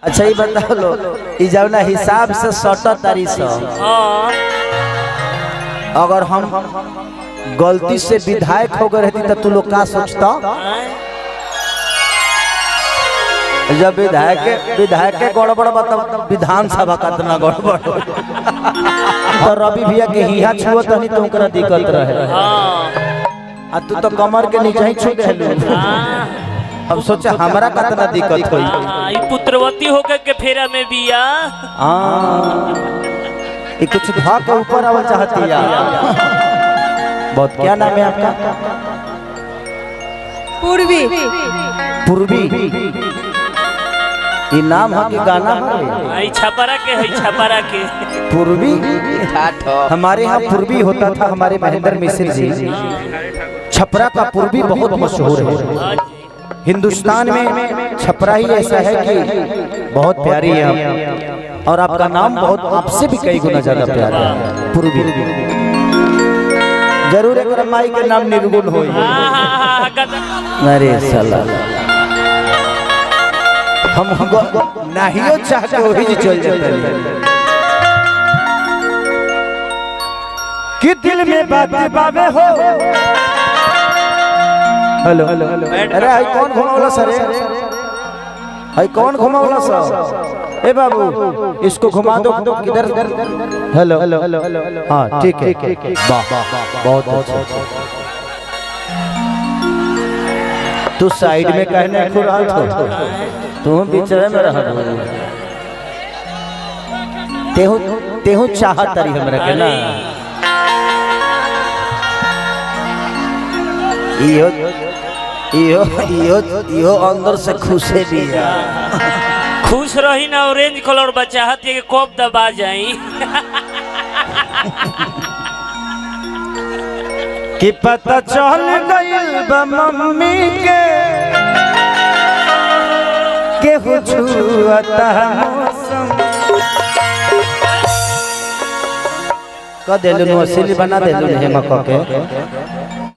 अच्छा ये बताओ लो ई जौना हिसाब से 60 तारीख से अगर हम गलती से विधायक हो गए रहती तो तू लोग का सोचता? जब विधायक के गड़बड़ बता विधानसभा का इतना गड़बड़ तो रवि भैया के हिया छुअत नहीं तो ओकरा दिक्कत रहे। आ तू तो कमर के नीचे ही छू देलू। अब सोचा हमारा कितना दिक्कत होई। ई पुत्रवती होकर के फेरा में बिया। ये कुछ भाग के ऊपर आवल चाहती है। बहुत क्या नाम है आपका? पूर्वी। पूर्वी ये नाम है कि गाना है? आई छपरा के है, छपरा के पूर्वी। हमारे यहाँ पूर्वी होता था हमारे महेंद्र मिश्र जी। छपरा का पूर्वी बहुत मशहूर है हिंदुस्तान में। छपरा ही ऐसा है कि बहुत प्यारी है और आपका नाम बहुत आपसे भी कई गुना ज्यादा प्यारा है। पूर्वी जरूर एक माई के नाम निर्गुण हो। अरे साला हम नाहियो चाह के वही जी चल जाते हैं कि दिल में बात बाबे हो। हेलो अरे आई कौन घुमावला सर? आई कौन घुमावला सर? ए बाबू इसको घुमा दो किधर? हेलो हाँ ठीक है वाह बहुत अच्छा। तू साइड में कहने खुरा तू बीच में रह तेहू चाहत तारी हमरा के ना। इहो अंदर से खुशे भी है। खुश रही ना। ऑरेंज कलर बचाहत है कि कब दबा जाई। कि पता चल गइल बा मम्मी के केहू छुअता मौसम। क देलु असली बना देलु हेमा क के।